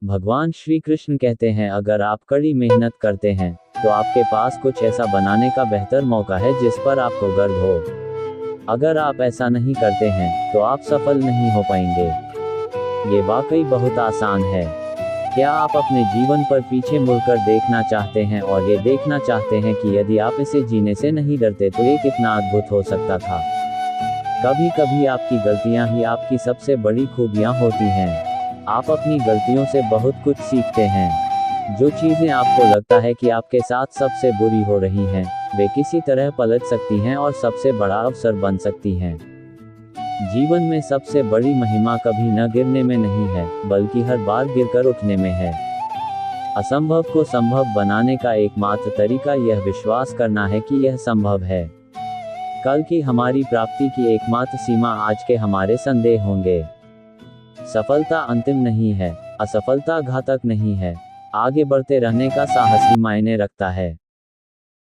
भगवान श्री कृष्ण कहते हैं, अगर आप कड़ी मेहनत करते हैं तो आपके पास कुछ ऐसा बनाने का बेहतर मौका है जिस पर आपको गर्व हो। अगर आप ऐसा नहीं करते हैं तो आप सफल नहीं हो पाएंगे। ये वाकई बहुत आसान है। क्या आप अपने जीवन पर पीछे मुड़कर देखना चाहते हैं और ये देखना चाहते हैं कि यदि आप इसे जीने से नहीं डरते तो ये कितना अद्भुत हो सकता था? कभी कभी आपकी गलतियां ही आपकी सबसे बड़ी खूबियां होती हैं। आप अपनी गलतियों से बहुत कुछ सीखते हैं। जो चीजें आपको लगता है कि आपके साथ सबसे बुरी हो रही हैं, वे किसी तरह पलट सकती हैं और सबसे बड़ा अवसर बन सकती हैं। जीवन में सबसे बड़ी महिमा कभी न गिरने में नहीं है, बल्कि हर बार गिरकर उठने में है। असंभव को संभव बनाने का एकमात्र तरीका यह विश्वास करना है कि यह संभव है। कल की हमारी प्राप्ति की एकमात्र सीमा आज के हमारे संदेह होंगे। सफलता अंतिम नहीं है, असफलता घातक नहीं है। आगे बढ़ते रहने का साहस ही मायने रखता है।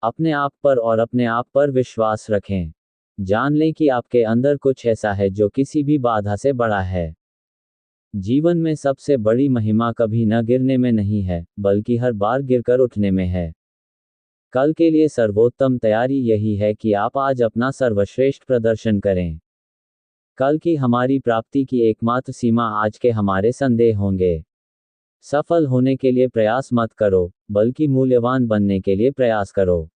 अपने आप पर और अपने आप पर विश्वास रखें। जान लें कि आपके अंदर कुछ ऐसा है जो किसी भी बाधा से बड़ा है। जीवन में सबसे बड़ी महिमा कभी न गिरने में नहीं है, बल्कि हर बार गिरकर उठने में है। कल के लिए सर्वोत्तम तैयारी यही है कि आप आज अपना सर्वश्रेष्ठ प्रदर्शन करें। कल की हमारी प्राप्ति की एकमात्र सीमा आज के हमारे संदेह होंगे। सफल होने के लिए प्रयास मत करो, बल्कि मूल्यवान बनने के लिए प्रयास करो।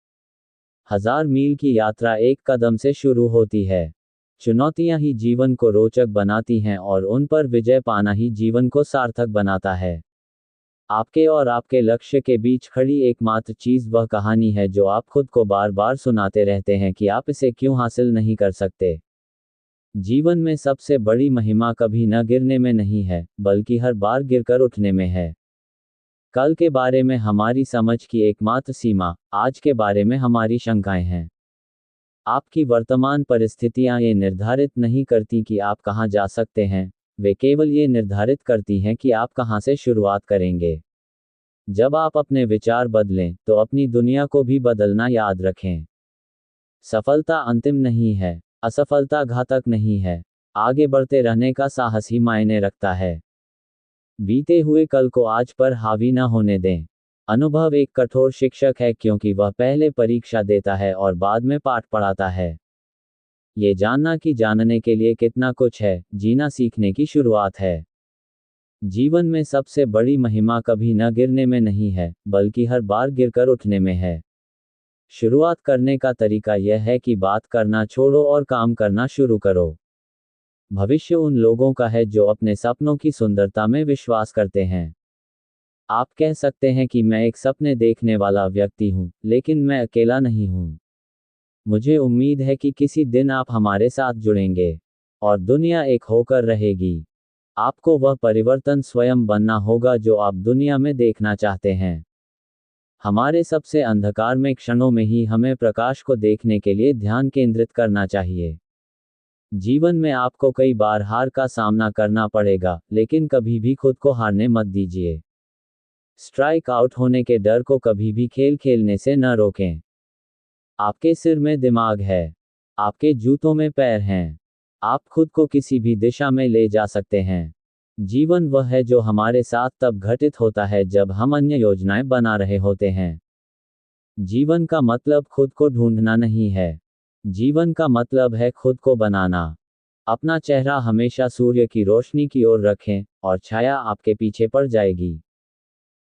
1000 मील की यात्रा एक कदम से शुरू होती है। चुनौतियां ही जीवन को रोचक बनाती हैं और उन पर विजय पाना ही जीवन को सार्थक बनाता है। आपके और आपके लक्ष्य के बीच खड़ी एकमात्र चीज वह कहानी है जो आप खुद को बार बार सुनाते रहते हैं कि आप इसे क्यों हासिल नहीं कर सकते। जीवन में सबसे बड़ी महिमा कभी न गिरने में नहीं है, बल्कि हर बार गिरकर उठने में है। कल के बारे में हमारी समझ की एकमात्र सीमा आज के बारे में हमारी शंकाएं हैं। आपकी वर्तमान परिस्थितियां ये निर्धारित नहीं करती कि आप कहां जा सकते हैं, वे केवल ये निर्धारित करती हैं कि आप कहां से शुरुआत करेंगे। जब आप अपने विचार बदलें तो अपनी दुनिया को भी बदलना याद रखें। सफलता अंतिम नहीं है, असफलता घातक नहीं है। आगे बढ़ते रहने का साहस ही मायने रखता है। बीते हुए कल को आज पर हावी न होने दें। अनुभव एक कठोर शिक्षक है क्योंकि वह पहले परीक्षा देता है और बाद में पाठ पढ़ाता है। ये जानना कि जानने के लिए कितना कुछ है, जीना सीखने की शुरुआत है। जीवन में सबसे बड़ी महिमा कभी न गिरने में नहीं है, बल्कि हर बार गिरकर उठने में है। शुरुआत करने का तरीका यह है कि बात करना छोड़ो और काम करना शुरू करो। भविष्य उन लोगों का है जो अपने सपनों की सुंदरता में विश्वास करते हैं। आप कह सकते हैं कि मैं एक सपने देखने वाला व्यक्ति हूं, लेकिन मैं अकेला नहीं हूं। मुझे उम्मीद है कि किसी दिन आप हमारे साथ जुड़ेंगे और दुनिया एक होकर रहेगी। आपको वह परिवर्तन स्वयं बनना होगा जो आप दुनिया में देखना चाहते हैं। हमारे सबसे अंधकार में क्षणों में ही हमें प्रकाश को देखने के लिए ध्यान केंद्रित करना चाहिए। जीवन में आपको कई बार हार का सामना करना पड़ेगा, लेकिन कभी भी खुद को हारने मत दीजिए। स्ट्राइक आउट होने के डर को कभी भी खेल खेलने से न रोकें। आपके सिर में दिमाग है, आपके जूतों में पैर हैं। आप खुद को किसी भी दिशा में ले जा सकते हैं। जीवन वह है जो हमारे साथ तब घटित होता है जब हम अन्य योजनाएं बना रहे होते हैं। जीवन का मतलब खुद को ढूंढना नहीं है, जीवन का मतलब है खुद को बनाना। अपना चेहरा हमेशा सूर्य की रोशनी की ओर रखें और छाया आपके पीछे पड़ जाएगी।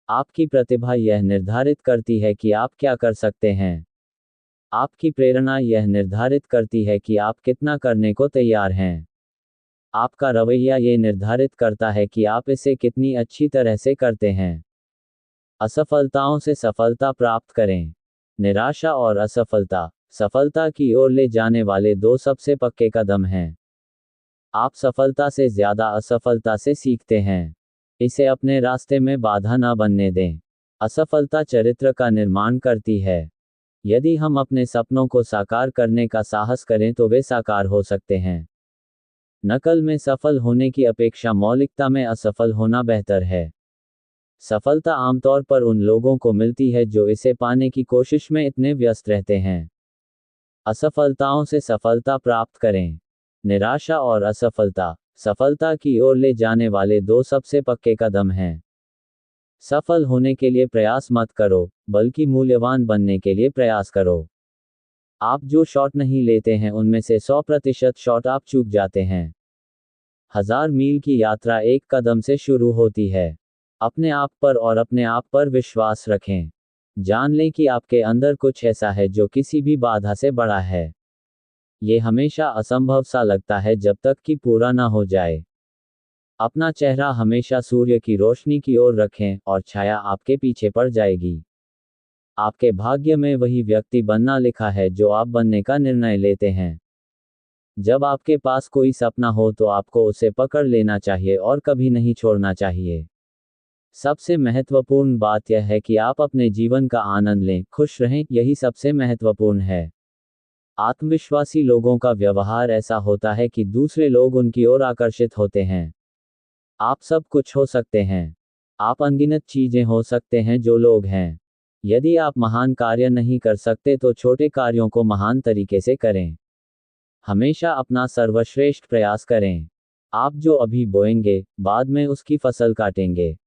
आपकी प्रतिभा यह निर्धारित करती है कि आप क्या कर सकते हैं। आपकी प्रेरणा यह निर्धारित करती है कि आप कितना करने को तैयार हैं। आपका रवैया ये निर्धारित करता है कि आप इसे कितनी अच्छी तरह से करते हैं। असफलताओं से सफलता प्राप्त करें। निराशा और असफलता सफलता की ओर ले जाने वाले दो सबसे पक्के कदम हैं। आप सफलता से ज्यादा असफलता से सीखते हैं। इसे अपने रास्ते में बाधा न बनने दें। असफलता चरित्र का निर्माण करती है। यदि हम अपने सपनों को साकार करने का साहस करें तो वे साकार हो सकते हैं। नकल में सफल होने की अपेक्षा मौलिकता में असफल होना बेहतर है। सफलता आमतौर पर उन लोगों को मिलती है जो इसे पाने की कोशिश में इतने व्यस्त रहते हैं। असफलताओं से सफलता प्राप्त करें। निराशा और असफलता सफलता की ओर ले जाने वाले दो सबसे पक्के कदम हैं। सफल होने के लिए प्रयास मत करो, बल्कि मूल्यवान बनने के लिए प्रयास करो। आप जो शॉट नहीं लेते हैं उनमें से 100% शॉट आप चूक जाते हैं। 1000 मील की यात्रा एक कदम से शुरू होती है। अपने आप पर और अपने आप पर विश्वास रखें। जान लें कि आपके अंदर कुछ ऐसा है जो किसी भी बाधा से बड़ा है। ये हमेशा असंभव सा लगता है जब तक कि पूरा ना हो जाए। अपना चेहरा हमेशा सूर्य की रोशनी की ओर रखें और छाया आपके पीछे पड़ जाएगी। आपके भाग्य में वही व्यक्ति बनना लिखा है जो आप बनने का निर्णय लेते हैं। जब आपके पास कोई सपना हो तो आपको उसे पकड़ लेना चाहिए और कभी नहीं छोड़ना चाहिए। सबसे महत्वपूर्ण बात यह है कि आप अपने जीवन का आनंद लें, खुश रहें, यही सबसे महत्वपूर्ण है। आत्मविश्वासी लोगों का व्यवहार ऐसा होता है कि दूसरे लोग उनकी ओर आकर्षित होते हैं। आप सब कुछ हो सकते हैं। आप अनगिनत चीजें हो सकते हैं जो लोग हैं। यदि आप महान कार्य नहीं कर सकते तो छोटे कार्यों को महान तरीके से करें। हमेशा अपना सर्वश्रेष्ठ प्रयास करें। आप जो अभी बोएंगे, बाद में उसकी फसल काटेंगे।